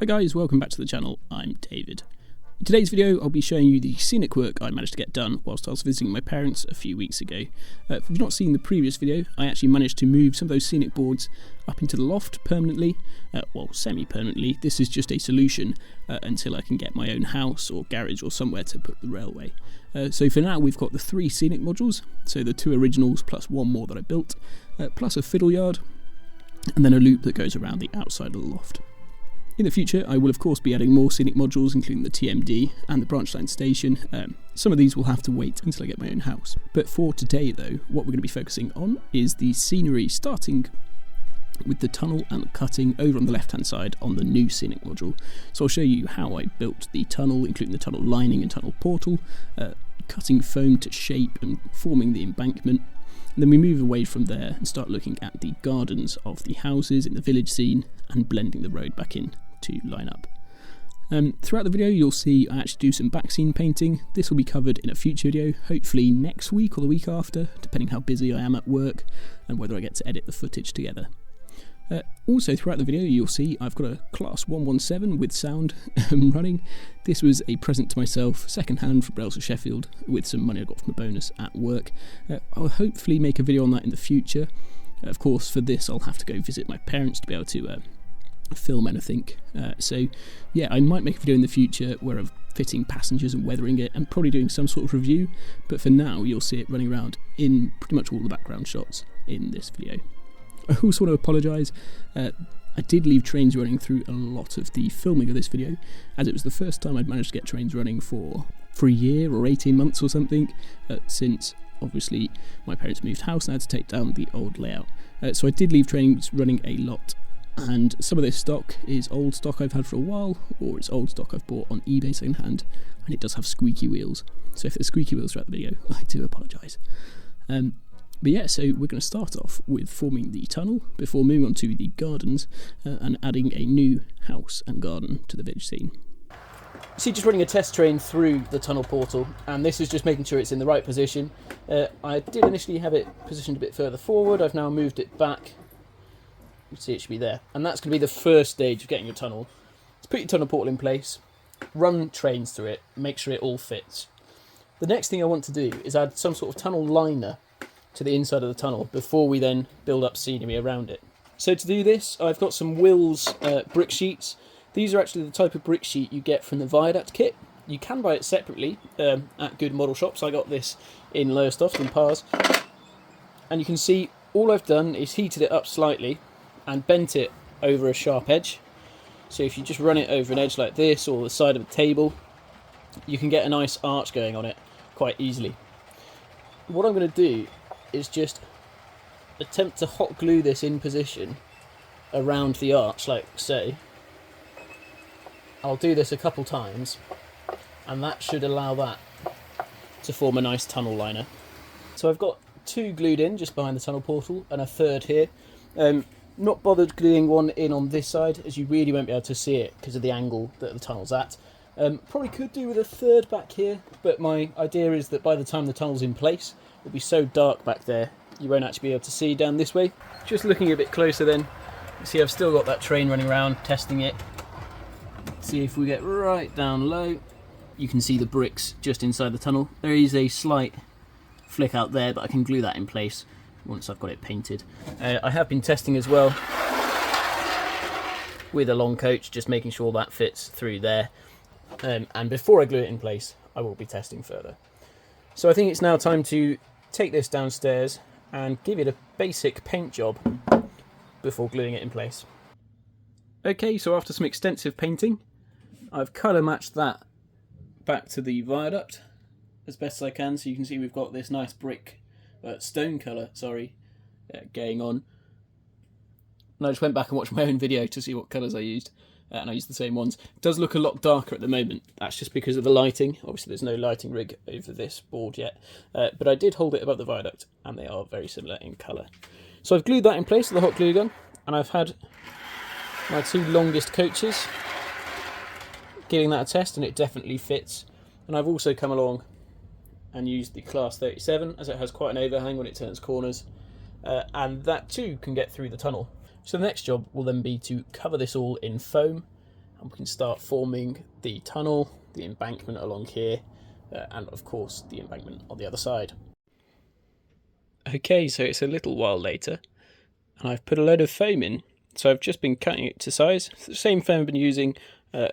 Hi guys, welcome back to the channel. I'm David. In today's video I'll be showing you the scenic work I managed to get done whilst I was visiting my parents a few weeks ago. If you've not seen the previous video, I actually managed to move some of those scenic boards up into the loft permanently, well semi-permanently. This is just a solution until I can get my own house or garage or somewhere to put the railway. So for now we've got the 3 scenic modules, so the 2 originals plus 1 more that I built, plus a fiddle yard, and then a loop that goes around the outside of the loft. In the future, I will of course be adding more scenic modules, including the TMD and the branch line station. Some of these will have to wait until I get my own house. But for today though, what we're going to be focusing on is the scenery, starting with the tunnel and cutting over on the left hand side on the new scenic module. So I'll show you how I built the tunnel, including the tunnel lining and tunnel portal, cutting foam to shape and forming the embankment. And then we move away from there and start looking at the gardens of the houses in the village scene and blending the road back in to line up. Throughout the video you'll see I actually do some back scene painting. This will be covered in a future video, hopefully next week or the week after, depending how busy I am at work and whether I get to edit the footage together. Also throughout the video you'll see I've got a class 117 with sound running. This was a present to myself, second hand from Brailsford Sheffield, with some money I got from a bonus at work. I'll hopefully make a video on that in the future. Of course for this I'll have to go visit my parents to be able to film anything. So yeah, I might make a video in the future where I'm fitting passengers and weathering it and probably doing some sort of review, but for now you'll see it running around in pretty much all the background shots in this video. I also want to apologise, I did leave trains running through a lot of the filming of this video, as it was the first time I'd managed to get trains running for a year or 18 months or something, since obviously my parents moved house and I had to take down the old layout. So I did leave trains running a lot, and some of this stock is old stock I've had for a while, or it's old stock I've bought on eBay second hand, and it does have squeaky wheels. So if there's squeaky wheels throughout the video, I do apologise. But yeah, so we're going to start off with forming the tunnel before moving on to the gardens and adding a new house and garden to the village scene. See, just running a test train through the tunnel portal, and this is just making sure it's in the right position. I did initially have it positioned a bit further forward. I've now moved it back. You can see it should be there, and that's going to be the first stage of getting your tunnel. So put your tunnel portal in place, run trains through it, make sure it all fits. The next thing I want to do is add some sort of tunnel liner to the inside of the tunnel before we then build up scenery around it. So to do this, I've got some Will's brick sheets. These are actually the type of brick sheet you get from the viaduct kit. You can buy it separately at good model shops. I got this in Lowestoft and Pars. And you can see all I've done is heated it up slightly and bent it over a sharp edge. So if you just run it over an edge like this or the side of a table, you can get a nice arch going on it quite easily. What I'm going to do is just attempt to hot glue this in position around the arch like so. I'll do this a couple times and that should allow that to form a nice tunnel liner. So I've got 2 glued in just behind the tunnel portal and a third here. Not bothered gluing one in on this side, as you really won't be able to see it because of the angle that the tunnel's at. Probably could do with a third back here, but my idea is that by the time the tunnel's in place it'll be so dark back there you won't actually be able to see down this way. Just looking a bit closer then, you see I've still got that train running around testing it. See if we get right down low, you can see the bricks just inside the tunnel. There is a slight flick out there, but I can glue that in place once I've got it painted. I have been testing as well with a long coach, just making sure that fits through there. And before I glue it in place, I will be testing further. So I think it's now time to take this downstairs and give it a basic paint job before gluing it in place. Okay, so after some extensive painting, I've colour matched that back to the viaduct as best as I can, so you can see we've got this nice brick, stone colour, going on. And I just went back and watched my own video to see what colours I used, and I used the same ones. It does look a lot darker at the moment. That's just because of the lighting. Obviously there's no lighting rig over this board yet, but I did hold it above the viaduct and they are very similar in colour. So I've glued that in place with the hot glue gun, and I've had my 2 longest coaches giving that a test, and it definitely fits. And I've also come along and used the class 37, as it has quite an overhang when it turns corners, and that too can get through the tunnel. So the next job will then be to cover this all in foam and we can start forming the tunnel, the embankment along here, and of course the embankment on the other side. Okay, so it's a little while later, and I've put a load of foam in. So I've just been cutting it to size. It's the same foam I've been using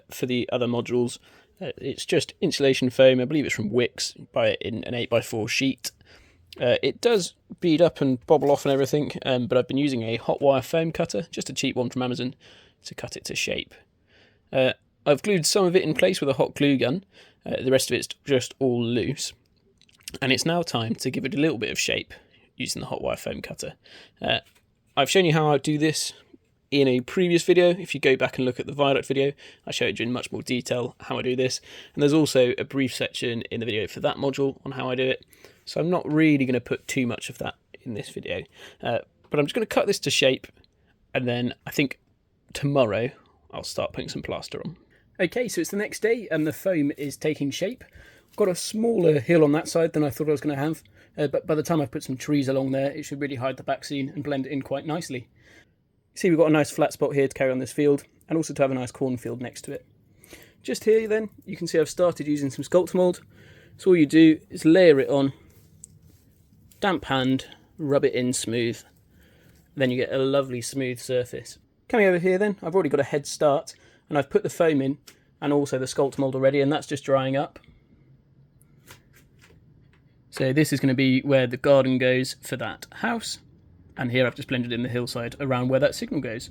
for the other modules. It's just insulation foam. I believe it's from Wix. Buy it in an 8x4 sheet. It does bead up and bobble off and everything, but I've been using a hot wire foam cutter, just a cheap one from Amazon, to cut it to shape. I've glued some of it in place with a hot glue gun. The rest of it's just all loose. And it's now time to give it a little bit of shape using the hot wire foam cutter. I've shown you how I do this in a previous video. If you go back and look at the Violet video, I showed you in much more detail how I do this. And there's also a brief section in the video for that module on how I do it. So I'm not really going to put too much of that in this video. But I'm just going to cut this to shape, and then I think tomorrow I'll start putting some plaster on. Okay, so it's the next day and the foam is taking shape. I've got a smaller hill on that side than I thought I was going to have. But by the time I've put some trees along there, it should really hide the back scene and blend it in quite nicely. See, we've got a nice flat spot here to carry on this field, and also to have a nice cornfield next to it. Just here then, you can see I've started using some sculpt mould. So all you do is layer it on, damp hand, rub it in smooth, then you get a lovely smooth surface. Coming over here then, I've already got a head start, and I've put the foam in, and also the sculpt mould already, and that's just drying up. So this is going to be where the garden goes for that house. And here I've just blended in the hillside around where that signal goes.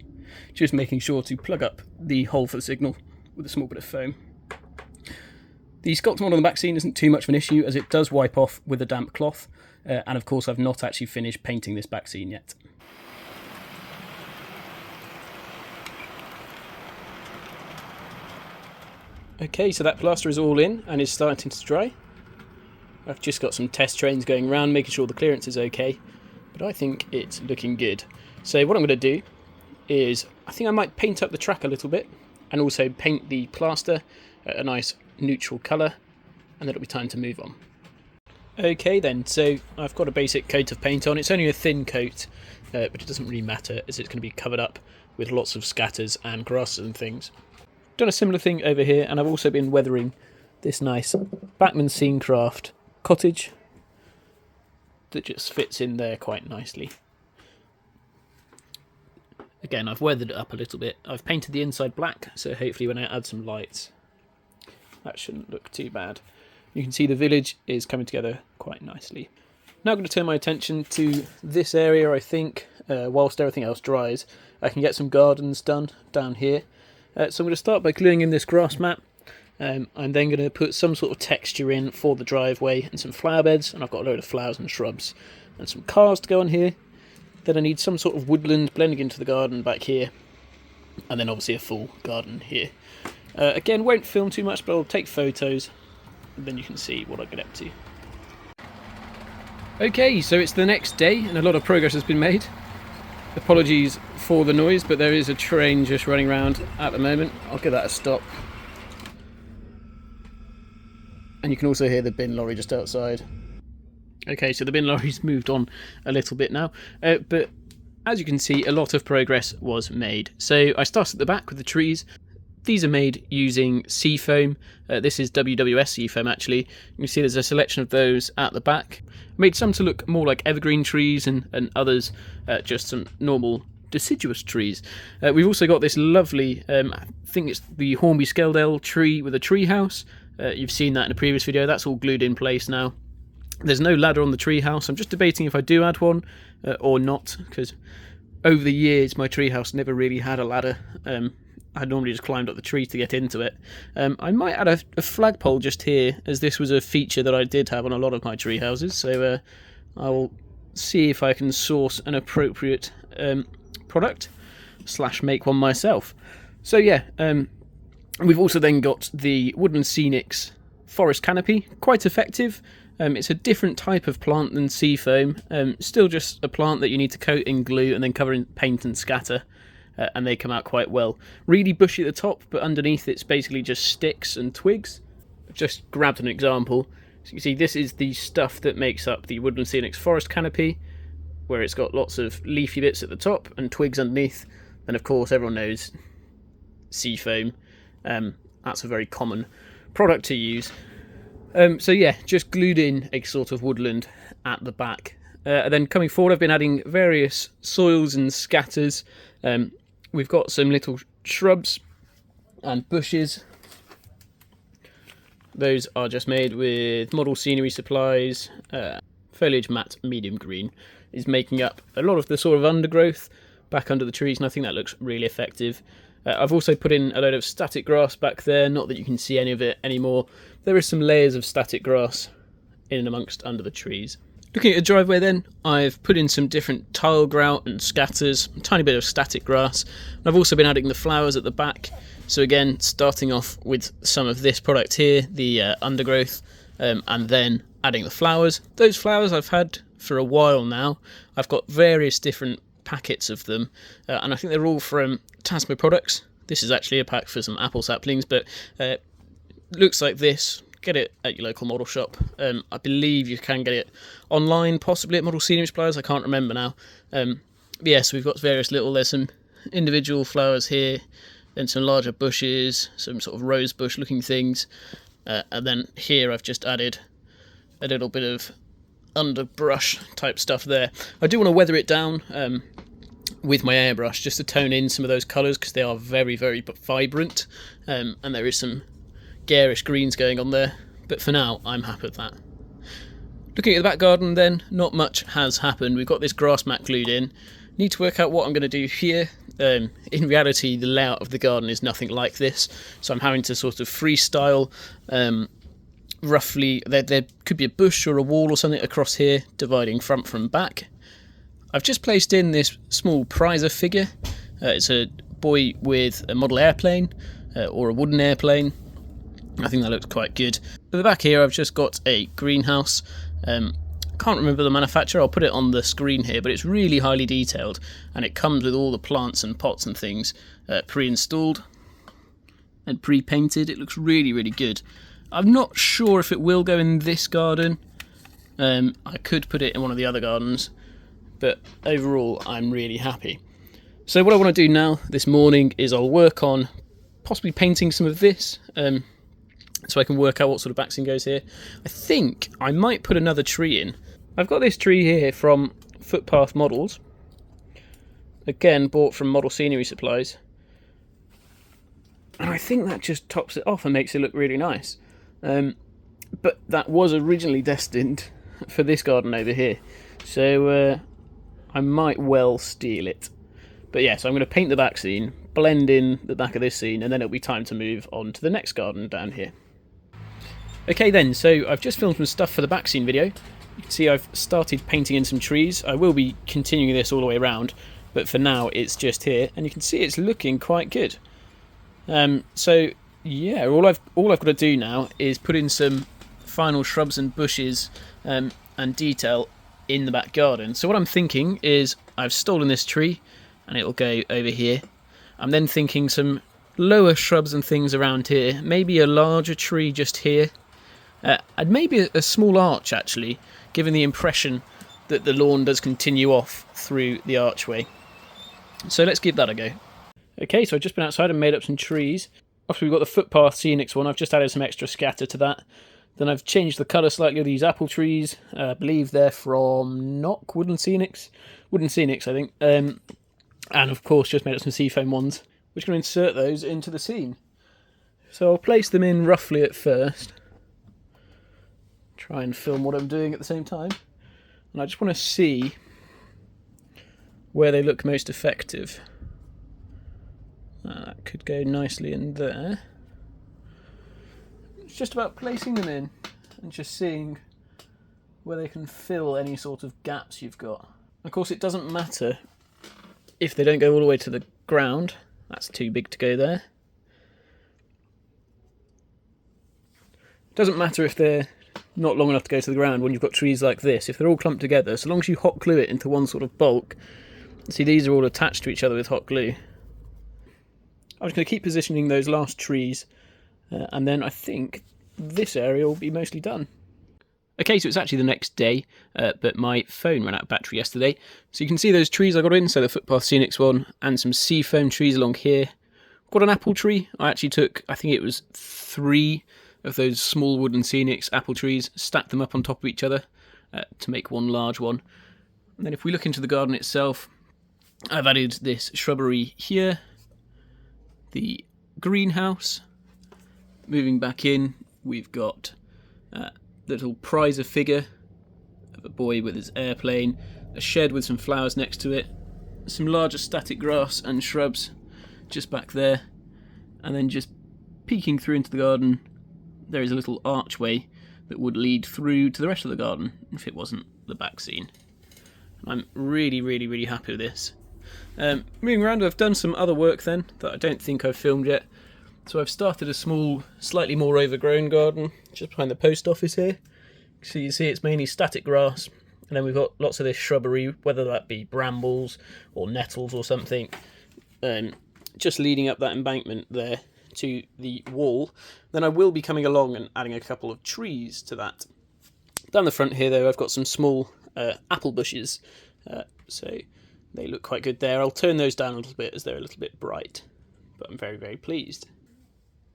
Just making sure to plug up the hole for the signal with a small bit of foam. The sculpt mould on the back scene isn't too much of an issue, as it does wipe off with a damp cloth. And of course I've not actually finished painting this back scene yet. Okay, so that plaster is all in and is starting to dry. I've just got some test trains going around, making sure the clearance is okay, but I think it's looking good. So what I'm going to do is, I think I might paint up the track a little bit, and also paint the plaster a nice neutral colour, and then it'll be time to move on. Okay then, so I've got a basic coat of paint on. It's only a thin coat, but it doesn't really matter, as it's going to be covered up with lots of scatters and grasses and things. Done a similar thing over here, and I've also been weathering this nice Embankment Scenery cottage that just fits in there quite nicely. Again, I've weathered it up a little bit. I've painted the inside black, so hopefully when I add some lights, that shouldn't look too bad. You can see the village is coming together quite nicely. Now I'm going to turn my attention to this area. I think, whilst everything else dries, I can get some gardens done down here. So I'm going to start by gluing in this grass mat. I'm then going to put some sort of texture in for the driveway and some flower beds, and I've got a load of flowers and shrubs and some cars to go on here. Then I need some sort of woodland blending into the garden back here, and then obviously a full garden here. Again, won't film too much, but I'll take photos and then you can see what I get up to. Okay, so it's the next day and a lot of progress has been made. Apologies for the noise, but there is a train just running around at the moment. I'll give that a stop. And you can also hear the bin lorry just outside. Okay, so the bin lorry's moved on a little bit now, but as you can see, a lot of progress was made. So I started at the back with the trees. These are made using seafoam. This is WWS seafoam actually. You can see there's a selection of those at the back. I made some to look more like evergreen trees and others just some normal deciduous trees. We've also got this lovely, I think it's the Hornby Skeldale tree with a tree house. You've seen that in a previous video. That's all glued in place now. There's no ladder on the tree house. I'm just debating if I do add one or not, because over the years my tree house never really had a ladder. I normally just climbed up the tree to get into it. I might add a flagpole just here, as this was a feature that I did have on a lot of my tree houses. So I will see if I can source an appropriate product / make one myself. So yeah, we've also then got the Woodland Scenic's forest canopy, quite effective. It's a different type of plant than seafoam, still just a plant that you need to coat in glue and then cover in paint and scatter. And they come out quite well. Really bushy at the top, but underneath it's basically just sticks and twigs. I've just grabbed an example. So you can see this is the stuff that makes up the Woodland Scenic's forest canopy, where it's got lots of leafy bits at the top and twigs underneath. And of course everyone knows seafoam. That's a very common product to use. So yeah, just glued in a sort of woodland at the back. And then coming forward, I've been adding various soils and scatters. We've got some little shrubs and bushes. Those are just made with model scenery supplies. Foliage matte medium green is making up a lot of the sort of undergrowth back under the trees, and I think that looks really effective. I've also put in a load of static grass back there, not that you can see any of it anymore. There is some layers of static grass in and amongst under the trees. Looking at the driveway then, I've put in some different tile grout and scatters, a tiny bit of static grass. And I've also been adding the flowers at the back. So again, starting off with some of this product here, the undergrowth, and then adding the flowers. Those flowers I've had for a while now. I've got various different packets of them, and I think they're all from Tasma products. This is actually a pack for some apple saplings, but looks like this. Get it at your local model shop. I believe you can get it online, possibly at Model Scenery Supplies. I can't remember now. Yeah, so we've got various there's some individual flowers here, then some larger bushes, some sort of rose bush looking things, and then here I've just added a little bit of underbrush type stuff there. I do want to weather it down with my airbrush just to tone in some of those colours, because they are very, very vibrant, and there is some garish greens going on there, but for now I'm happy with that. Looking at the back garden then, not much has happened. We've got this grass mat glued in. Need to work out what I'm going to do here. In reality, the layout of the garden is nothing like this, so I'm having to sort of freestyle. Roughly, there could be a bush or a wall or something across here, dividing front from back. I've just placed in this small prizer figure. It's a boy with a model airplane, or a wooden airplane. I think that looks quite good. At the back here I've just got a greenhouse. Can't remember the manufacturer, I'll put it on the screen here, but it's really highly detailed, and it comes with all the plants and pots and things pre-installed and pre-painted. It looks really, really good. I'm not sure if it will go in this garden. I could put it in one of the other gardens, but overall I'm really happy. So what I want to do now this morning is I'll work on possibly painting some of this, so I can work out what sort of backscene goes here. I think I might put another tree in. I've got this tree here from Footpath Models. Again, bought from Model Scenery Supplies. And I think that just tops it off and makes it look really nice. But that was originally destined for this garden over here. So I might well steal it. But yeah, so I'm going to paint the back scene, blend in the back of this scene, and then it'll be time to move on to the next garden down here. Okay then, so I've just filmed some stuff for the back scene video. You can see I've started painting in some trees. I will be continuing this all the way around, but for now it's just here, and you can see it's looking quite good. So yeah, all I've got to do now is put in some final shrubs and bushes and detail in the back garden. So what I'm thinking is I've stolen this tree, and it'll go over here. I'm then thinking some lower shrubs and things around here, maybe a larger tree just here. And maybe a small arch, actually, giving the impression that the lawn does continue off through the archway. So let's give that a go. Okay, so I've just been outside and made up some trees. After we've got the Footpath Scenic one, I've just added some extra scatter to that. Then I've changed the colour slightly of these apple trees. I believe they're from Wooden Scenics, I think. And of course, just made up some seafoam ones, which can insert those into the scene. So I'll place them in roughly at first. Try and film what I'm doing at the same time. And I just want to see where they look most effective. That could go nicely in there. It's just about placing them in and just seeing where they can fill any sort of gaps you've got. Of course, it doesn't matter if they don't go all the way to the ground. That's too big to go there. It doesn't matter if they're not long enough to go to the ground when you've got trees like this. If they're all clumped together, so long as you hot glue it into one sort of bulk. See, these are all attached to each other with hot glue. I'm just going to keep positioning those last trees, and then I think this area will be mostly done. Okay, so it's actually the next day, but my phone ran out of battery yesterday. So you can see those trees I got in, so the Footpath Scenics one, and some seafoam trees along here. Got an apple tree. I actually took, I think it was 3 of those small wooden Scenics apple trees, stacked them up on top of each other to make one large one. And then if we look into the garden itself, I've added this shrubbery here, the greenhouse. Moving back in, we've got the little prizer figure of a boy with his airplane, a shed with some flowers next to it, some larger static grass and shrubs just back there, and then just peeking through into the garden there is a little archway that would lead through to the rest of the garden if it wasn't the back scene. I'm really happy with this. Moving around, I've done some other work then that I don't think I've filmed yet. So I've started a small, slightly more overgrown garden just behind the post office here. So you see it's mainly static grass, and then we've got lots of this shrubbery, whether that be brambles or nettles or something, just leading up that embankment there to the wall. Then I will be coming along and adding a couple of trees to that. Down the front here though, I've got some small apple bushes, so they look quite good there. I'll turn those down a little bit as they're a little bit bright, but I'm very pleased.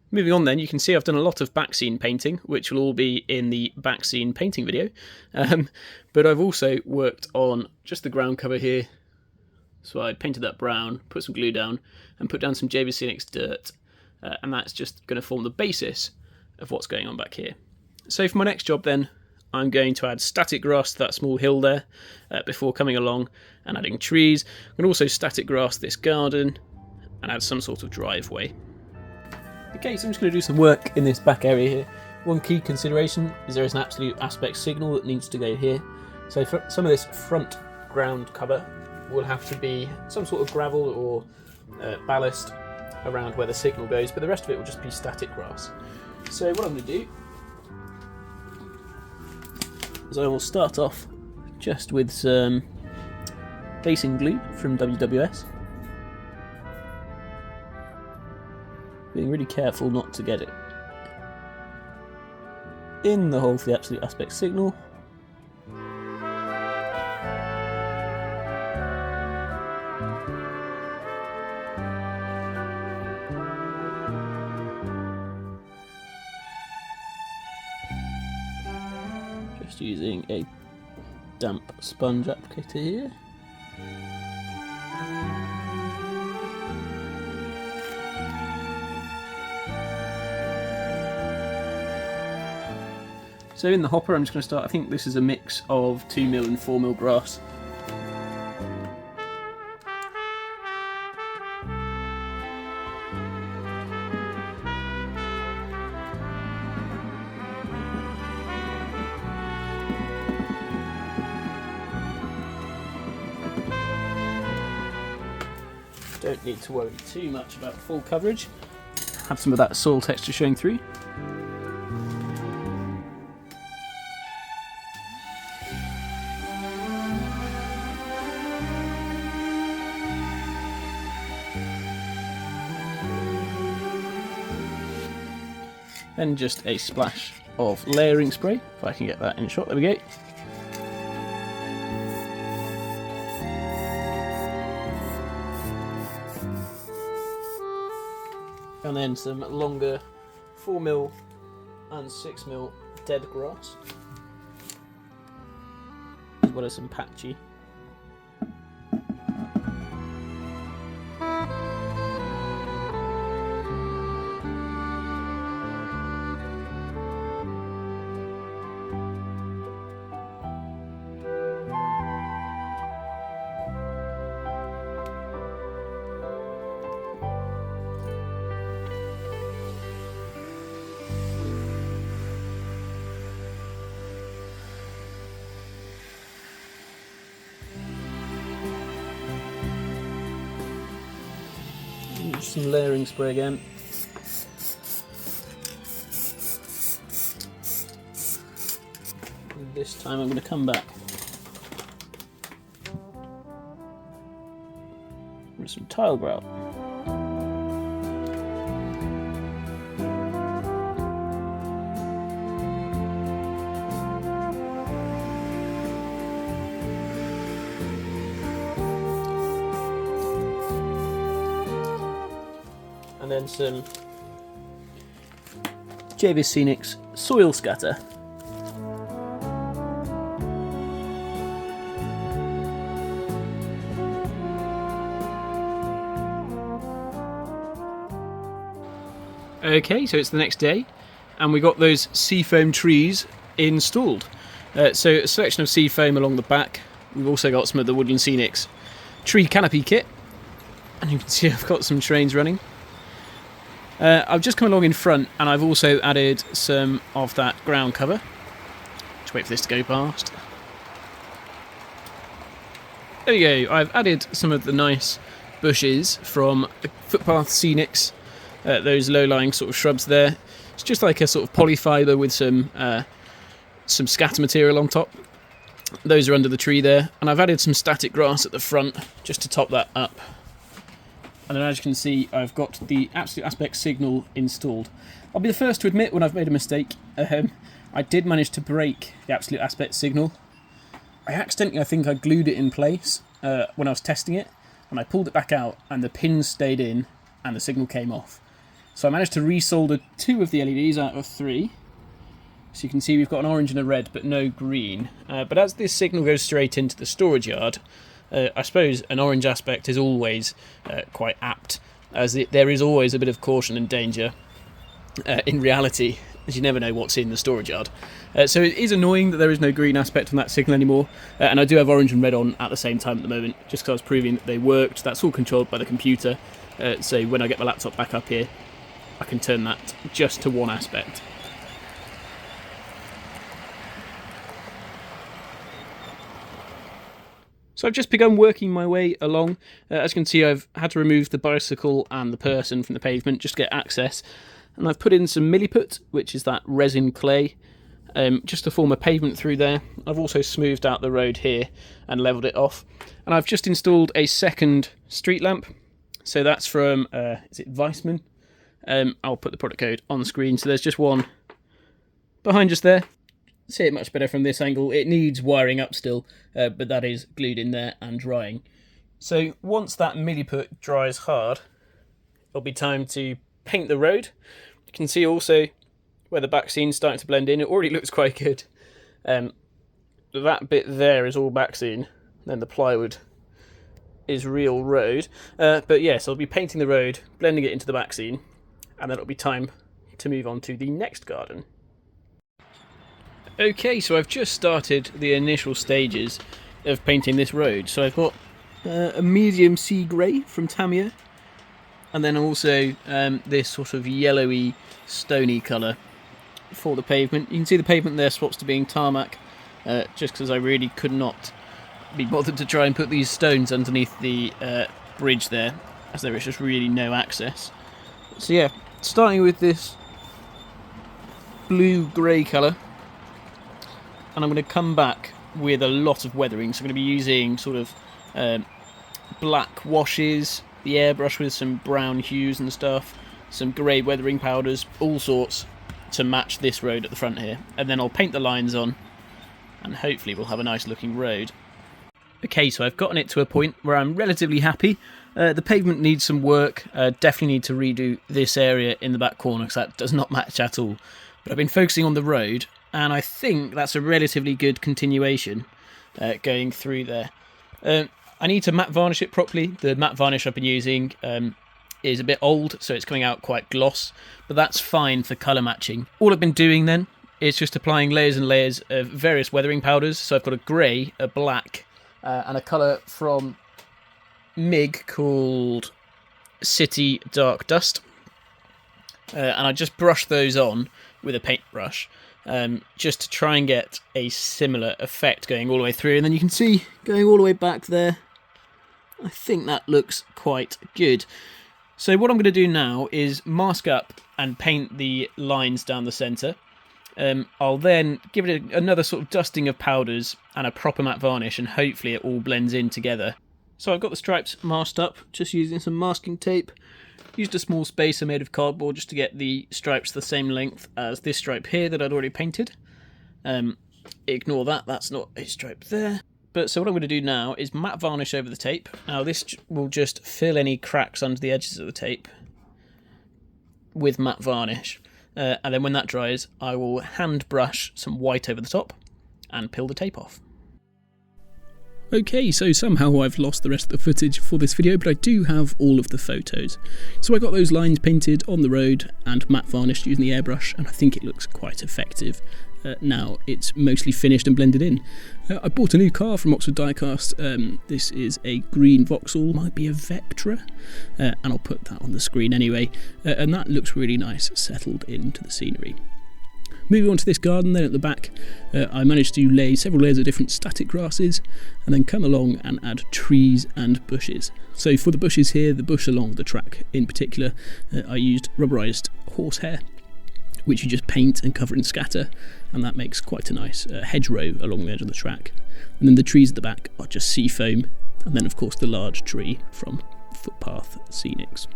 Moving on then, you can see I've done a lot of back scene painting, which will all be in the back scene painting video, but I've also worked on just the ground cover here. So I painted that brown, put some glue down, and put down some Scenic dirt, and that's just going to form the basis of what's going on back here. So for my next job then, I'm going to add static grass to that small hill there before coming along and adding trees. I'm going to also static grass this garden and add some sort of driveway. Okay, so I'm just going to do some work in this back area here. One key consideration is there is an absolute aspect signal that needs to go here. So for some of this front ground cover will have to be some sort of gravel or ballast around where the signal goes, but the rest of it will just be static grass. So what I'm going to do is I will start off just with some basing glue from WWS. Being really careful not to get it in the hole for the absolute aspect signal. Just using a damp sponge applicator here. So in the hopper I'm just going to start, I think this is a mix of 2mm and 4mm grass. Don't need to worry too much about full coverage. Have some of that soil texture showing through. Then just a splash of layering spray, if I can get that in shot, there we go. And then some longer 4mm and 6mm dead grass, as well as some patchy. Some layering spray again. And this time I'm going to come back with some tile grout. And and then some Scenic's soil scatter. Okay, so it's the next day, and we got those seafoam trees installed. So a selection of seafoam along the back. We've also got some of the Woodland Scenics tree canopy kit, and you can see I've got some trains running. I've just come along in front, and I've also added some of that ground cover. Just wait for this to go past. There we go. I've added some of the nice bushes from the footpath Scenics. Those low-lying sort of shrubs there. It's just like a sort of polyfibre with some scatter material on top. Those are under the tree there, and I've added some static grass at the front just to top that up. And then as you can see, I've got the absolute aspect signal installed. I'll be the first to admit when I've made a mistake. I did manage to break the absolute aspect signal. I think I glued it in place when I was testing it, and I pulled it back out, and the pins stayed in, and the signal came off. So I managed to resolder 2 of the LEDs out of 3. So you can see we've got an orange and a red, but no green. But as this signal goes straight into the storage yard, I suppose an orange aspect is always quite apt, as there is always a bit of caution and danger in reality, as you never know what's in the storage yard. So it is annoying that there is no green aspect on that signal anymore, and I do have orange and red on at the same time at the moment, just because I was proving that they worked. That's all controlled by the computer, so when I get my laptop back up here, I can turn that just to one aspect. So I've just begun working my way along. As you can see, I've had to remove the bicycle and the person from the pavement just to get access. And I've put in some milliput, which is that resin clay, just to form a pavement through there. I've also smoothed out the road here and levelled it off. And I've just installed a second street lamp. So that's from, is it Weissman? I'll put the product code on the screen. So there's just one behind us there. See it much better from this angle. It needs wiring up still, but that is glued in there and drying. So once that milliput dries hard, it'll be time to paint the road. You can see also where the back scene's starting to blend in. It already looks quite good. That bit there is all back scene. Then the plywood is real road. But yes, I'll be painting the road, blending it into the back scene, and then it'll be time to move on to the next garden. Okay, so I've just started the initial stages of painting this road. So I've got a medium sea grey from Tamiya, and then also this sort of yellowy, stony colour for the pavement. You can see the pavement there swaps to being tarmac, just because I really could not be bothered to try and put these stones underneath the bridge there, as there is just really no access. So yeah, starting with this blue-grey colour, and I'm going to come back with a lot of weathering. So I'm going to be using sort of black washes, the airbrush with some brown hues and stuff, some grey weathering powders, all sorts, to match this road at the front here. And then I'll paint the lines on, and hopefully we'll have a nice looking road. Okay, so I've gotten it to a point where I'm relatively happy. The pavement needs some work. Definitely need to redo this area in the back corner, because that does not match at all. But I've been focusing on the road, and I think that's a relatively good continuation going through there. I need to matte varnish it properly. The matte varnish I've been using is a bit old, so it's coming out quite gloss, but that's fine for colour matching. All I've been doing then is just applying layers and layers of various weathering powders. So I've got a grey, a black, and a colour from MIG called City Dark Dust. And I just brush those on with a paintbrush, just to try and get a similar effect going all the way through. And then you can see going all the way back there, I think that looks quite good. So what I'm going to do now is mask up and paint the lines down the centre. I'll then give it another sort of dusting of powders and a proper matte varnish, and hopefully it all blends in together. So I've got the stripes masked up, just using some masking tape. Used a small spacer made of cardboard just to get the stripes the same length as this stripe here that I'd already painted. Ignore that, that's not a stripe there. But so what I'm going to do now is matte varnish over the tape. Now this will just fill any cracks under the edges of the tape. with matte varnish, and then when that dries I will hand brush some white over the top and peel the tape off. Okay, so somehow I've lost the rest of the footage for this video, but I do have all of the photos. So I got those lines painted on the road and matte varnished using the airbrush, and I think it looks quite effective. Now it's mostly finished and blended in. I bought a new car from Oxford Diecast. This is a green Vauxhall, might be a Vectra, and I'll put that on the screen anyway, and that looks really nice, settled into the scenery. Moving on to this garden then at the back, I managed to lay several layers of different static grasses and then come along and add trees and bushes. So for the bushes here, the bush along the track in particular, I used rubberised horsehair, which you just paint and cover and scatter, and that makes quite a nice hedgerow along the edge of the track. And then the trees at the back are just sea foam, and then of course the large tree from Footpath Scenics.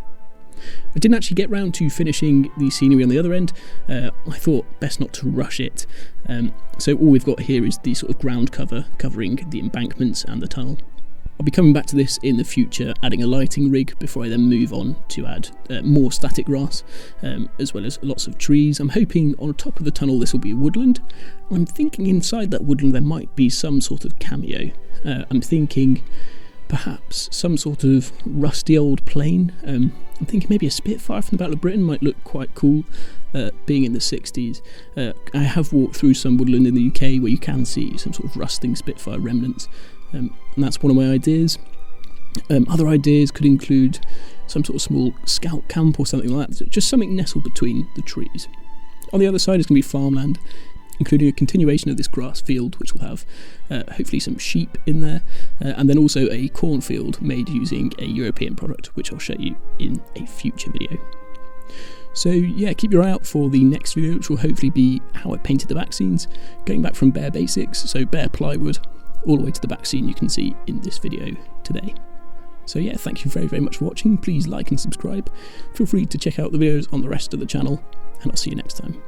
I didn't actually get round to finishing the scenery on the other end. I thought best not to rush it, so all we've got here is the sort of ground cover covering the embankments and the tunnel. I'll be coming back to this in the future, adding a lighting rig before I then move on to add more static grass, as well as lots of trees. I'm hoping on top of the tunnel this will be a woodland. I'm thinking inside that woodland there might be some sort of cameo. I'm thinking perhaps some sort of rusty old plane. I'm thinking maybe a Spitfire from the Battle of Britain might look quite cool, being in the 60s. I have walked through some woodland in the UK where you can see some sort of rusting Spitfire remnants, and that's one of my ideas. Other ideas could include some sort of small scout camp or something like that, just something nestled between the trees. On the other side is going to be farmland, including a continuation of this grass field, which will have hopefully some sheep in there, and then also a cornfield made using a European product, which I'll show you in a future video. So yeah, keep your eye out for the next video, which will hopefully be how I painted the back scenes, going back from bare basics, so bare plywood, all the way to the back scene you can see in this video today. So yeah, thank you very, very much for watching. Please like and subscribe. Feel free to check out the videos on the rest of the channel, and I'll see you next time.